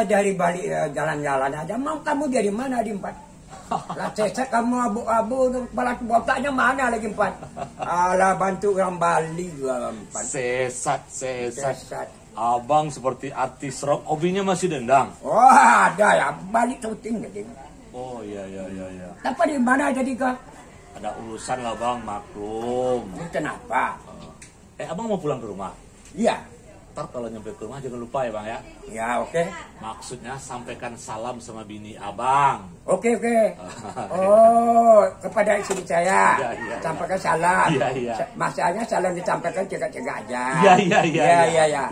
dari balik jalan-jalan aja. Mau kamu dari mana di empat? Lah cecek kamu abu-abu, balat botaknya mana lagi empat? Alah bantu orang Bali gua empat. Sesat. Abang seperti artis rock, hobinya masih dendang. Oh ada ya, balik syuting jadi. Oh iya. Tapi di mana jadi kak? Ada urusan lah bang, maklum. Kenapa? Abang mau pulang ke rumah? Iya. Ntar kalau nyampe ke rumah jangan lupa ya bang ya. Ya oke. Maksudnya sampaikan salam sama bini abang. Oke. Oh, kepada istri saya. Iya. Sampaikan salam. Iya. Masalahnya salam disampaikan cegak-cegak aja. Iya. Iya.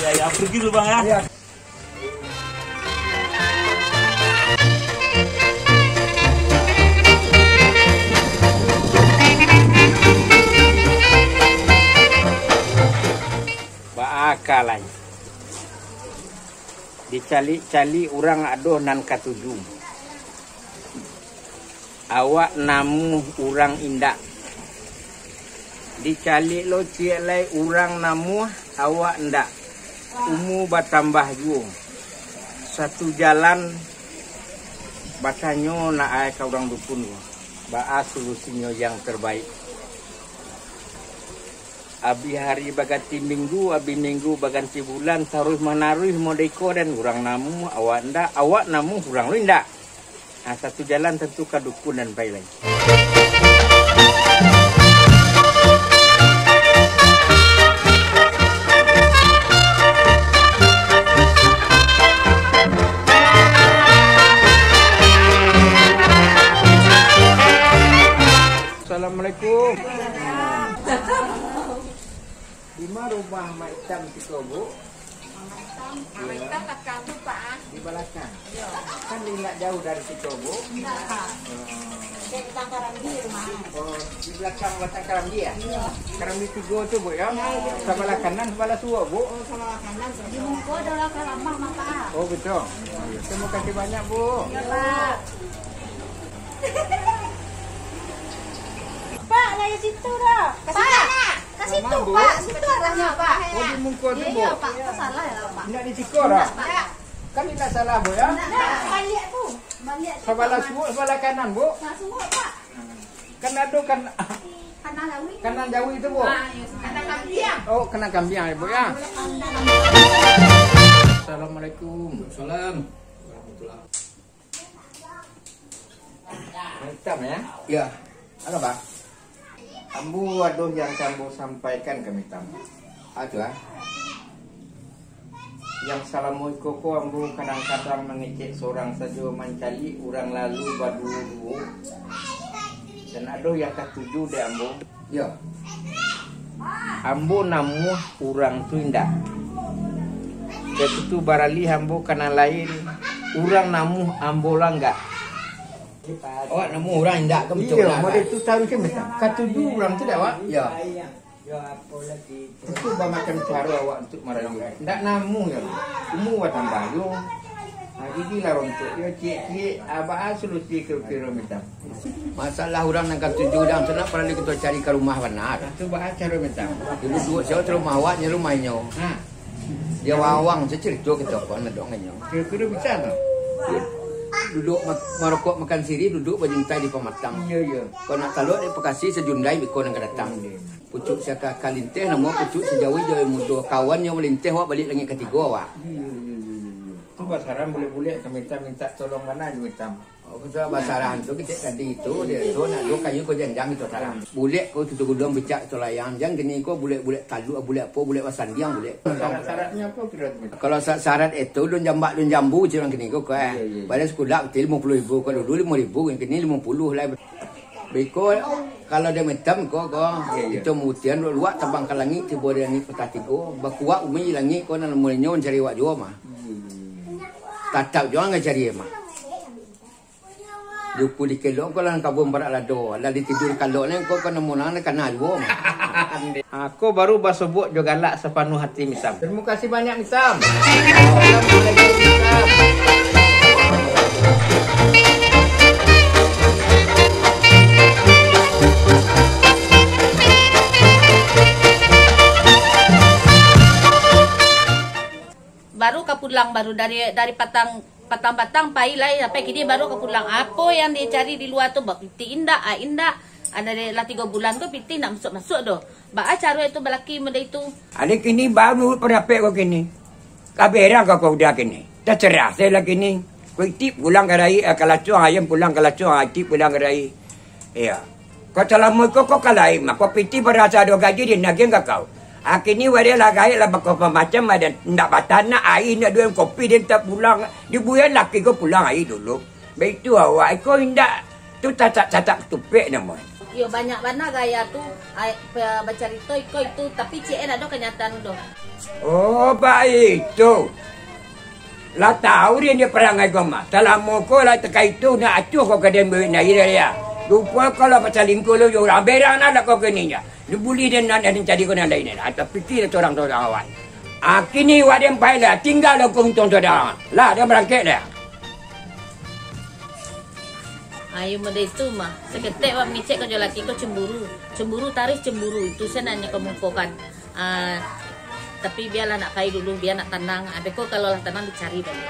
Iya, pergi dulu bang ya. Iya. Bakalan dicali-cali orang aduh nan katuju. Awak namu orang indak. Dicali lo cielai orang namu awak ndak. Umu batambah ju. Satu jalan batanyo na ay ka orang dukun. Baa solusinya yang terbaik. Abi hari bagati minggu, abi minggu baganti bulan, taruh menaruh modeko dan kurang namu, awak ndak, awak namu kurang lu ndak. Nah, satu jalan tentu kadukun dan baik. Assalamualaikum. Di mana rumah Mak Itam Tiko, Bu? Mak Itam kat kamu, Pak. Di belakang. Kan dia nggak jauh dari Tiko, Bu? Enggak, Pak. Di belakang Karambi rumah. Oh, di belakang Karambi ya? Karambi Tigo tuh, Bu ya? Sebelah kanan, sebelah tua, Bu? Oh, sebelah kanan. Di Mungko adalah Kalambang, Pak. Oh, betul. Terima kasih banyak, Bu. Ya, Pak. Pak, dari situ dah. Ke sana. Ke situ, Bu? Pak. Situ arahnya, Pak. Oh, di Mungko tuh, Bu? Iya, Pak. Itu salah ya, Pak. Nggak di Tiko, dah? Pak. Kan tidak salah, Bu ya? Nah, balik tuh. Balik. Sebelah tua, sebelah kanan, Bu? Nah, semua, Pak. Kan ada kan Kanan Jawi. kanan jauh itu, Bu? Kanan Kambiang. Oh, kena kambing ya, Bu ya? Assalamualaikum. Salam. Hitam ya? Ya, Halo, Pak. Ambu waduh yang kamu sampaikan ke Mitam. ada. Yang salamu koko ambu kadang-kadang mengecek seorang saja mencari orang lalu badu. Dan aduh yang ketujuh deh ambu. Ya, Ambu namu orang tu indah. Ketutu barali ambu kana lain. Orang namu ambu langga. awak namu orang indak ke betul Iya, lah. model tu tahu ke Mitam. Ketujuh orang tu dah, Wak. Ya, Itu macam cara awak untuk merayu. Ndak namu ya. Umu wa tambah yo. Jadi lah untuk yo cik apa solusi kira-kira Mitam. masalah orang nak tuju dan senang perlu kita cari ke rumah benar. Tu bahas cara Mitam. Dulu dua saya ke rumah awaknya rumahnya. Ha, Dia wawang secerita kita pun ada orangnya. kira-kira bisa tak? Duduk merokok makan siri, duduk berjuntai di pematang. Iya. Kau nak taluk di Bekasi sejundai biko nak datang. Pucuk siaka kalinteh nama pucuk sejauh jauh muda kawan yang melinteh awak balik langit ketiga awak. Tu pasaran boleh-boleh ke minta tolong mana juga Mitam. Oh, kita basaran tu kita tadi itu dia tu nak dua kayu kau janjang itu saran. Bulet kau tutup gudang becak tu layang jang gini kau bulet talu bulet apa bulet wasandiang bulet. Syarat-syaratnya apa kira Mitam? Kalau syarat itu don jambak don jambu je orang kini kau Iya. Pada sekolah betul 50,000 kalau dulu 5,000 yang kini 50 lah. Beko kalau dia metam kau Iya. itu mutian luak tabang ke langit tiba dia langit peta tiga bakuak umi langit kau nak mulanya cari wak jua mah. Tatap jangan cari mah. Jupu di kelok kau lang kabum barak lado. Lalu tidur kalok ni kau kena munang nak kena jua mah. Aku baru bersebut juga galak sepenuh hati Mitam. Terima kasih banyak Mitam. Assalamualaikum Mitam. Baru kapur pulang baru dari patang-patang pailai sampai kini baru ke pulang. Apa yang dia cari di luar tu piti indak ada lah 3 bulan tu piti nak masuk doh. Ba cara itu belaki muda itu. Adik kini baru pendapat kau kini. Kabera kau udah kini. Dah cerah saya lagi ni. Kau tip pulang ke rai kalacung ayam pulang kalacung tip pulang ke rai. Ya. Kau selama kau kalai mak kau piti berasa ada gaji dia nak ke kau. Kini wadah lah gaya lah kau macam ada nak batana air nak dua kopi dia tak pulang. Di bulan laki kau pulang air dulu. Baik tu awak kau indak tu tak tupik nama. Yo banyak mana gaya tu baca rito itu tapi CN ada kenyataan doh. Oh baik tu. Lah tahu dia perangai kau mah. Selama kau lah tekai tu nak acuh kau ke dia nak dia. Lupa kalau pasal lingkup lu orang berang nak kau keninya. Dia boleh dia nak cari kau nak lain lah. Tapi fikir orang-orang awak. Kini wadah pai lah tinggal lah kau untung saudara. Lah dia berangkat dah. Ayo muda itu mah seketik wak mengecek kau laki kau cemburu tarik cemburu itu senanya kau mumpulkan. Tapi biarlah nak kai dulu biar nak tenang. Habis kau kalau lah tenang dicari balik.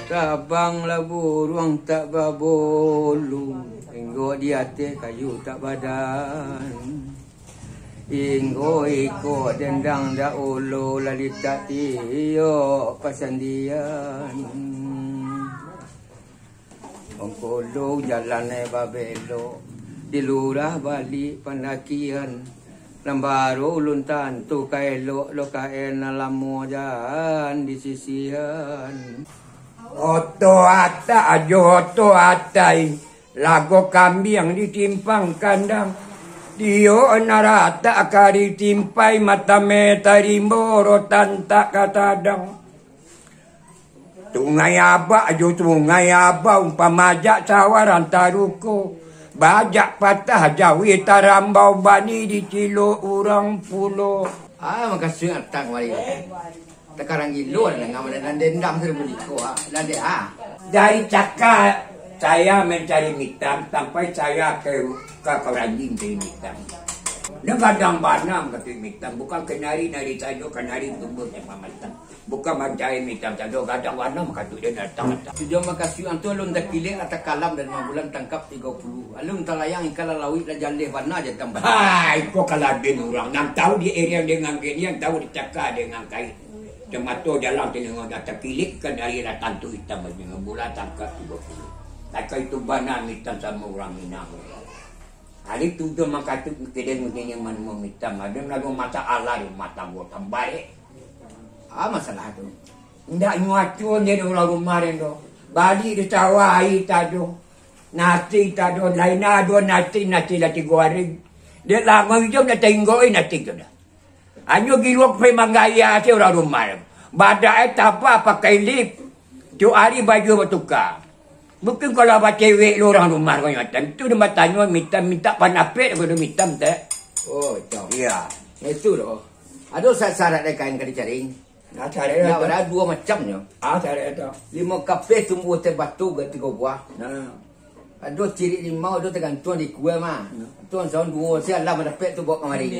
Tabanglah burung tak babolu, enggo di hati kayu tak badan. Inggo iko dendang da ulo lali tak iyo pasandian. Ongkolo jalan babelo di lurah bali panakian. Lambaro luntan tu kaelo lo kaena lamojan di sisian. Oto ata ajo oto atai lago kambing ditimpang kandang. Dio narata akari timpai mata meta rimboro tantak katadang. Tungai aba ajo tungai aba umpamajak cawaran taruko. Bajak patah jawi tarambau bani di cilo urang pulo. Makasih atang wali. Tekarang gilo na ngamalan dendam terbuliko lade Dari cakap saya mencari mitam sampai saya ke Keranjing dari mitam. Dia kadang banam kata mitam, bukan kenari nari saja kenari tumbuh yang mamatang. Bukan mencari mitam saja kadang banam kata dia datang. Sudah makasih antu alun dah pilih atau kalam dan 5 bulan tangkap 30. Alun talayang ikala lawit lah jaleh warna aja tambah. Kau kalau bin orang yang tahu di area dengan gini yang tahu dicakap dengan kait. Jemato dalam telinga data kilik kan dari ratan tu hitam dengan bulan tangkap 30. Tak itu banam hitam sama orang Minang. Hari tu dia mengatakan kedeng yang mana hitam. Ada lagu mata Allah di mata gua tambah. Masalah tu. Ndak nyuacun dia orang kemarin tu. Balik di sawah air tado. Nasi tado lain ada nasi lati goreng. Dia lama hijau dah tenggoi nasi tu dah. Anyo giluak pe manggaya si orang rumah. Badai tapa pakai lip. Tu hari baju bertukar. Bukan kalau apa cewek lu orang rumah kau nyata. Itu dia bertanya minta panapet kepada mitam tak? Oh, jauh. Ya. Itu loh. Ada syarat ada kain kali cari. Nah, cari dah. Ada 2 macamnya. Cari dah. 5 kafe tumbuh terbatu ke 3 buah. Nah. Ada ciri 5 ada tergantung di kuah mah. Tuan tahun 2 saya lah mendapat tu buat kemarin.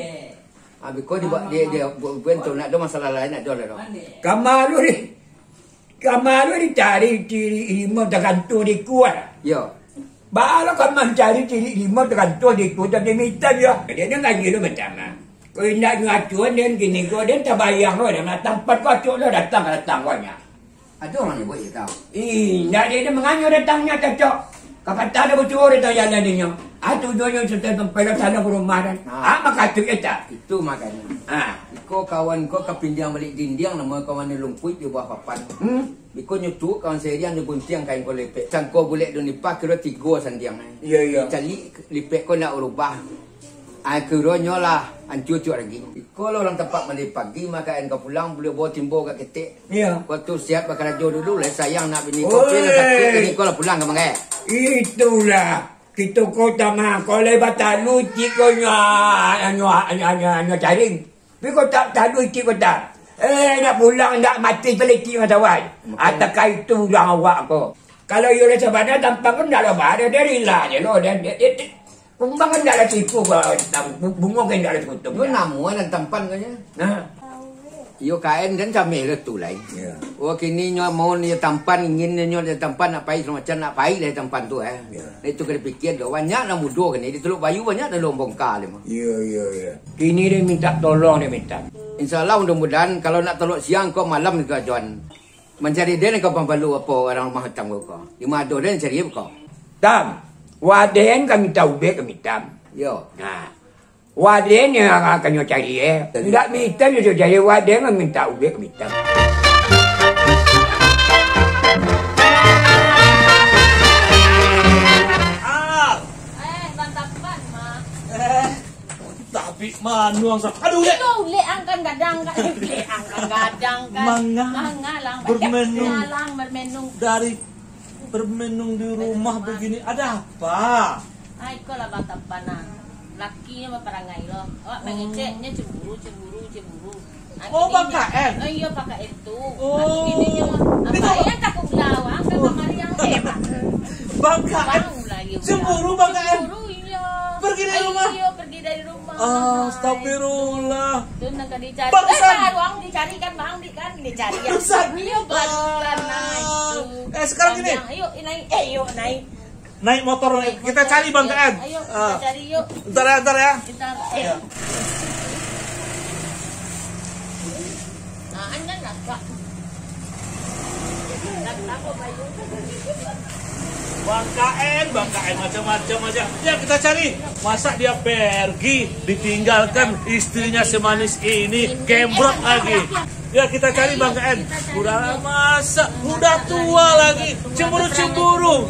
Habis kau dia bentuk nak ada masalah lain nak jual dah. Kamalu dicari ciri 5 tergantung di kuat. Ya. Baru kamu cari ciri 5 tergantung di kuat tapi minta dia. Dia nak gila macam mana? Kau nak ngacuan dia gini kau dia tak bayang kau dia nak tempat kau cuk lo datang kau nya. Ada orang ni buat tahu. Nak dia menganyur datangnya cocok. Kapan tak ada bocor itu jalan dia. Tujuannya sudah sampai ke sana ke rumah dan. Maka tu tak. Itu makanya. Iko kawan kau kepinjam balik dinding nama kawan ni lumpui di bawah papan. Iko nyutuk kawan saya dia buntiang kain kau lepek. Cangko boleh dun dipak kira 3 sandiang. Ya. Cali lepek kau nak ubah. Kira nyolah hancur lagi. Iko orang tempat mandi pagi maka kau pulang boleh bawa timbo kat ketik. Ya. Waktu siap bakal rajo dulu lah sayang nak bini kau pilih sakit jadi kau lah pulang ke mangai. Itulah kita kota mah kau lebat talu cik kau caring. Tapi kau tak talu cik kau tak. Nak pulang nak mati peliti macam awak. Ataukah itu ulang awak kau. Kalau you rasa badan tampang kau nak lebat dia rela je loh. Kumbang kan ada tipu bunga kan ada tutup. Yo namuan dan tampan kanya. Nah, Yo kain dan camel tu lain. ya. Oh kini nyo mau ni tampan ingin nyo dia tampan nak pai macam nak pai lah tampan tu Itu kena fikir dah banyak nak mudo kan di teluk bayu banyak dah bongkar le. Iya. Kini dia minta tolong dia minta. Insyaallah mudah-mudahan kalau nak teluk siang kau malam ke John. Mencari dia kau pembalu apa orang rumah hitam kau. Di mado dia cari apa kau. Tam, waden kami tahu be kami tam. Yo. Nah, waden yang akan nyo cari Tidak minta nyo cari waden kami minta ube kami tam. Bantapan mah. Tapi manuang sa. Aduh, le. Ikaw leangkan gadang kan. Leangkan gadang kan. Mangalang. Bermenung. Dari bermenung di rumah begini ada apa? Ay, ko lah bantapanan. Lakinya maparangai lo. Awak mengeceknya cemburu. Oh, Bang KN. Oh iya, pakai itu. Oh. Ini apa yang tak kulawang kan kamar yang hebat. Bang KN. Cemburu Bang KN. Cemburu iya. Pergi dari rumah. Iya, pergi dari rumah. Astagfirullah. Tuh nak dicari. Bangsan. Ruang dicari kan Bang kan dicari. Bangsan. Iya, pelan-pelan naik. Sekarang gini. Ayo naik. Yuk naik. Naik motor naik. Kita cari Bang KN. Ayo kita cari yuk. Bentar ya. Kita Nah, anda nak Pak. Bang KN macam-macam aja. Ya kita cari. Masa dia pergi ditinggalkan istrinya semanis ini gembrot lagi. Ya kita cari Bang KN. Udah masa, udah tua lagi, cemburu.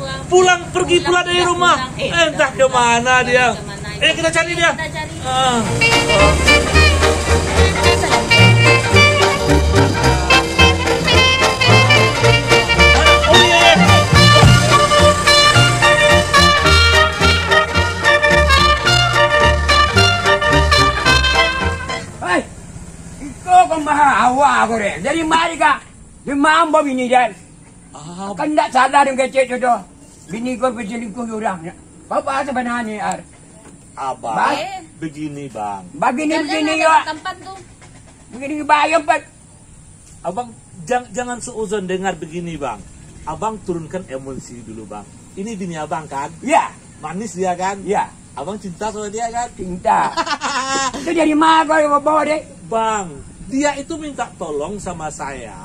Pergi pulang dari rumah. Entah kemana dia. Kita cari dia. Awak aku deh. Jadi mari kak. Dia mampu bini dan. Kan tak sadar yang kecil tu. Bini kau berselingkuh orang. Apa sebenarnya? Abang, begini Bang. Begini ya. Begini bayam pak. Abang jangan seuzon dengar begini Bang. Abang turunkan emosi dulu Bang. Ini bini abang kan? Ya. Manis dia kan? Ya. Abang cinta sama dia kan? Cinta. Itu dari mana kau yang bawa deh? Bang, dia itu minta tolong sama saya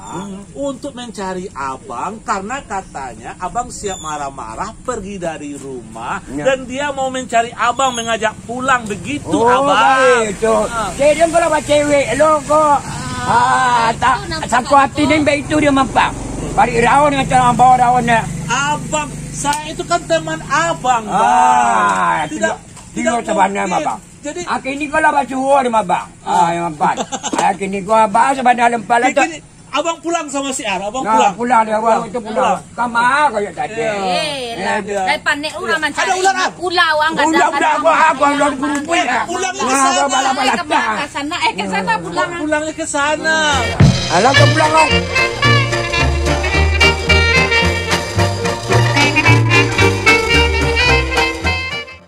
untuk mencari abang karena katanya abang siap marah-marah pergi dari rumah dan dia mau mencari abang mengajak pulang begitu abang. Itu. Jadi berapa cewek lo kok? Tak saku hati ni baik itu dia mampak. Bari rawan dengan cara bawa rawannya. Abang, saya itu kan teman abang, Bang. Tidak sebenarnya abang. Jadi kini kau lah baca di mabang. Yang empat. Kini kau abang sebenarnya lempal itu. Abang pulang sama si Ar, abang pulang dia abang itu pulang. Kamar kau yang tadi. Dari panik ular macam. Ada ular ah. Pulau angkat. Aku ular kumpul. Pulangnya ke sana. Ke sana pulang. Pulangnya ke sana. Alah kau pulang kau.